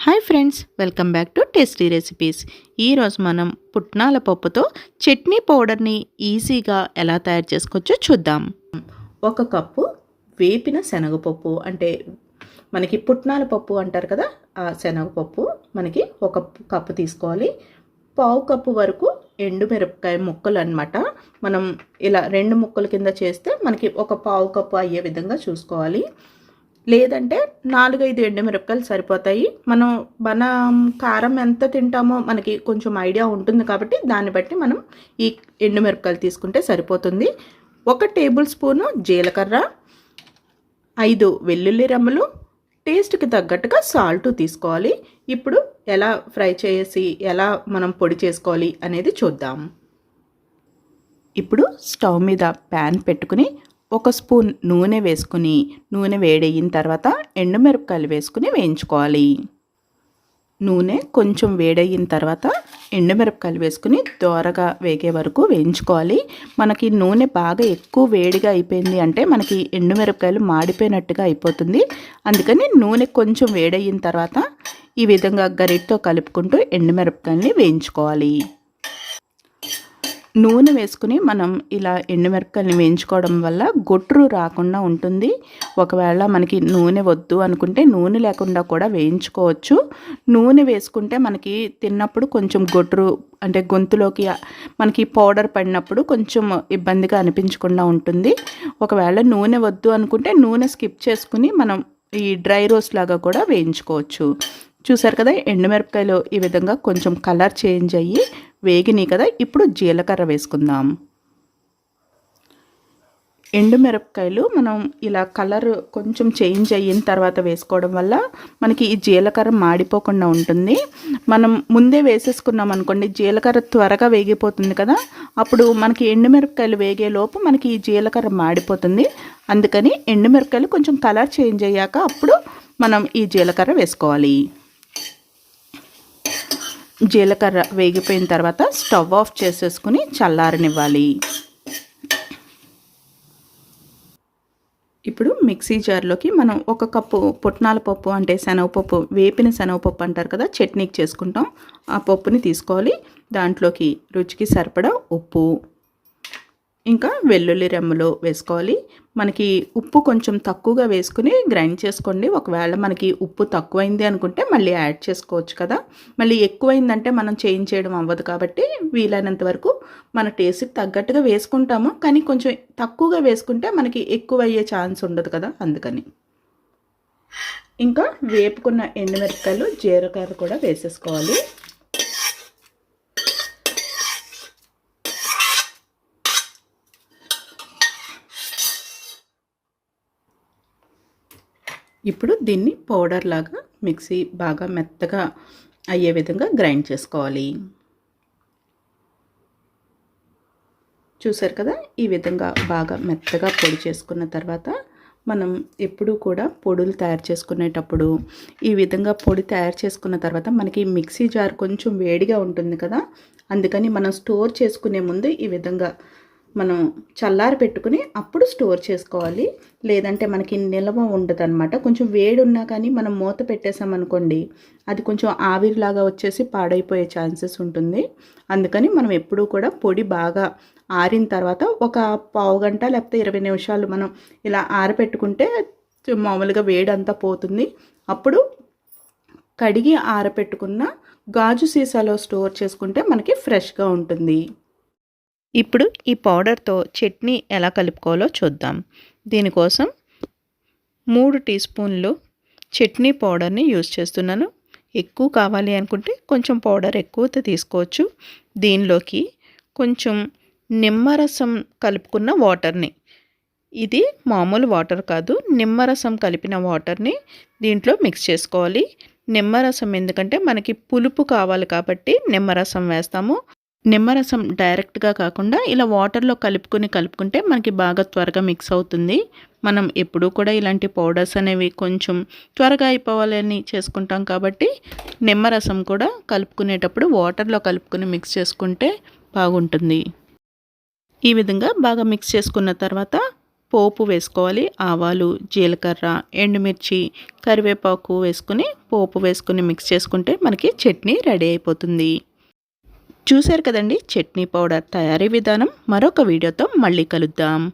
Hi friends, welcome back to tasty recipes. ఈరోజు మనం పుట్నాల పప్పుతో చట్నీ పౌడర్ని ఈజీగా ఎలా తయారు చేసుకోవచ్చో చూద్దాం. 1 కప్పు వేపిన శనగపప్పు, అంటే మనకి పుట్నాల పప్పు అంటారు కదా, ఆ శనగపప్పు మనకి 1 కప్పు తీసుకోవాలి. 1/2 కప్పు వరకు ఎండుమిరపకాయ ముక్కలు అన్నమాట. మనం ఇలా 2 ముక్కల కింద చేస్తే మనకి 1/4 కప్పు అయ్యే విధంగా చూసుకోవాలి. లేదంటే 4-5 ఎండుమిరపకాయలు సరిపోతాయి. మనం కారం ఎంత తింటామో మనకి కొంచెం ఐడియా ఉంటుంది కాబట్టి దాన్ని బట్టి మనం ఈ ఎండుమిరపకాయలు తీసుకుంటే సరిపోతుంది. 1 టేబుల్ స్పూను జీలకర్ర, 5 వెల్లుల్లి రెమ్మలు, టేస్ట్కి తగ్గట్టుగా సాల్ట్ తీసుకోవాలి. ఇప్పుడు ఎలా ఫ్రై చేసి ఎలా మనం పొడి చేసుకోవాలి అనేది చూద్దాం. ఇప్పుడు స్టవ్ మీద ప్యాన్ పెట్టుకుని 1 స్పూన్ నూనె వేసుకుని, నూనె వేడయిన తర్వాత ఎండుమిరపకాయలు వేసుకుని వేయించుకోవాలి. నూనె కొంచెం వేడయిన తర్వాత ఎండుమిరపకాయలు వేసుకుని దోరగా వేగే వరకు వేయించుకోవాలి. మనకి నూనె బాగా ఎక్కువ వేడిగా అయిపోయింది అంటే మనకి ఎండుమిరపకాయలు మాడిపోయినట్టుగా అయిపోతుంది. అందుకని నూనె కొంచెం వేడయిన తర్వాత ఈ విధంగా గరిటతో కలుపుకుంటూ ఎండుమిరపకాయలని వేయించుకోవాలి. నూనె వేసుకుని మనం ఇలా ఎండుమిరపకాయలని వేయించుకోవడం వల్ల గొట్రు రాకుండా ఉంటుంది. ఒకవేళ మనకి నూనె వద్దు అనుకుంటే నూనె లేకుండా కూడా వేయించుకోవచ్చు. నూనె వేసుకుంటే మనకి తిన్నప్పుడు కొంచెం గొట్రు, అంటే గొంతులోకి మనకి పౌడర్ పడినప్పుడు కొంచెం ఇబ్బందిగా అనిపించకుండా ఉంటుంది. ఒకవేళ నూనె వద్దు అనుకుంటే నూనె స్కిప్ చేసుకుని మనం ఈ డ్రై రోస్ట్ లాగా కూడా వేయించుకోవచ్చు. చూసారు కదా, ఎండుమిరపకాయలు ఈ విధంగా కొంచెం కలర్ చేంజ్ అయ్యి వేగినాయి కదా. ఇప్పుడు జీలకర్ర వేసుకుందాం. ఎండుమిరపకాయలు మనం ఇలా కలర్ కొంచెం చేంజ్ అయిన తర్వాత వేసుకోవడం వల్ల మనకి ఈ జీలకర్ర మాడిపోకుండా ఉంటుంది. మనం ముందే వేసేసుకున్నాం అనుకోండి, జీలకర్ర త్వరగా వేగిపోతుంది కదా, అప్పుడు మనకి ఎండుమిరపకాయలు వేగే లోపు మనకి ఈ జీలకర్ర మాడిపోతుంది. అందుకని ఎండుమిరపకాయలు కొంచెం కలర్ చేంజ్ అయ్యాక అప్పుడు మనం ఈ జీలకర్ర వేసుకోవాలి. జీలకర్ర వేగిపోయిన తర్వాత స్టవ్ ఆఫ్ చేసేసుకుని చల్లారనివ్వాలి. ఇప్పుడు మిక్సీ జార్లోకి మనం 1 కప్పు పుట్నాల పప్పు, అంటే శనగపప్పు, వేపిన శనగపప్పు అంటారు కదా, చట్నీకి చేసుకుంటాం, ఆ పప్పుని తీసుకోవాలి. దాంట్లోకి రుచికి సరిపడా ఉప్పు, ఇంకా వెల్లుల్లి రెమ్మలు వేసుకోవాలి. మనకి ఉప్పు కొంచెం తక్కువగా వేసుకుని గ్రైండ్ చేసుకోండి. ఒకవేళ మనకి ఉప్పు తక్కువైంది అనుకుంటే మళ్ళీ యాడ్ చేసుకోవచ్చు కదా. మళ్ళీ ఎక్కువైందంటే మనం చేంజ్ చేయడం అవ్వదు కాబట్టి వీలైనంత వరకు మన టేస్ట్కి తగ్గట్టుగా వేసుకుంటాము. కానీ కొంచెం తక్కువగా వేసుకుంటే మనకి ఎక్కువ అయ్యే ఛాన్స్ ఉండదు కదా, అందుకని. ఇంకా వేపుకున్న ఎండుమిరపకాయలు, జీలకర్ర కూడా వేసేసుకోవాలి. ఇప్పుడు దీన్ని పౌడర్ లాగా మిక్సీ బాగా మెత్తగా అయ్యే విధంగా గ్రైండ్ చేసుకోవాలి. చూసారు కదా, ఈ విధంగా బాగా మెత్తగా పొడి చేసుకున్న తర్వాత మనం ఎప్పుడూ కూడా పొడులు తయారు చేసుకునేటప్పుడు ఈ విధంగా పొడి తయారు చేసుకున్న తర్వాత మనకి మిక్సీ జార్ కొంచెం వేడిగా ఉంటుంది కదా, అందుకని మనం స్టోర్ చేసుకునే ముందు ఈ విధంగా మనం చల్లారి పెట్టుకుని అప్పుడు స్టోర్ చేసుకోవాలి. లేదంటే మనకి నిల్వ ఉండదు అనమాట. కొంచెం వేడి ఉన్నా కానీ మనం మూత పెట్టేసామనుకోండి, అది కొంచెం ఆవిరిలాగా వచ్చేసి పాడైపోయే ఛాన్సెస్ ఉంటుంది. అందుకని మనం ఎప్పుడూ కూడా పొడి బాగా ఆరిన తర్వాత ఒక పావు గంట లేకపోతే 20 నిమిషాలు మనం ఇలా ఆరబెట్టుకుంటే మామూలుగా వేడి అంతా పోతుంది. అప్పుడు కడిగి ఆరబెట్టుకున్న గాజు సీసాలో స్టోర్ చేసుకుంటే మనకి ఫ్రెష్గా ఉంటుంది. ఇప్పుడు ఈ పౌడర్తో చట్నీ ఎలా కలుపుకోవాలో చూద్దాం. దీనికోసం 3 టీ స్పూన్లు చట్నీ పౌడర్ని యూజ్ చేస్తున్నాను. ఎక్కువ కావాలి అనుకుంటే కొంచెం పౌడర్ ఎక్కువ తీసుకోవచ్చు. దీనిలోకి కొంచెం నిమ్మరసం కలుపుకున్న వాటర్ని, ఇది మామూలు వాటర్ కాదు, నిమ్మరసం కలిపిన వాటర్ని దీంట్లో మిక్స్ చేసుకోవాలి. నిమ్మరసం ఎందుకంటే మనకి పులుపు కావాలి కాబట్టి నిమ్మరసం వేస్తాము. నిమ్మరసం డైరెక్ట్గా కాకుండా ఇలా వాటర్లో కలుపుకుంటే మనకి బాగా త్వరగా మిక్స్ అవుతుంది. మనం ఎప్పుడూ కూడా ఇలాంటి పౌడర్స్ అనేవి కొంచెం త్వరగా అయిపోవాలని చేసుకుంటాం కాబట్టి నిమ్మరసం కూడా కలుపుకునేటప్పుడు వాటర్లో కలుపుకుని మిక్స్ చేసుకుంటే బాగుంటుంది. ఈ విధంగా బాగా మిక్స్ చేసుకున్న తర్వాత పోపు వేసుకోవాలి. ఆవాలు, జీలకర్ర, ఎండుమిర్చి, కరివేపాకు వేసుకుని పోపు వేసుకుని మిక్స్ చేసుకుంటే మనకి చట్నీ రెడీ అయిపోతుంది. చూశారు కదండి చట్నీ పౌడర్ తయారీ విధానం. మరొక వీడియోతో మళ్ళీ కలుద్దాం.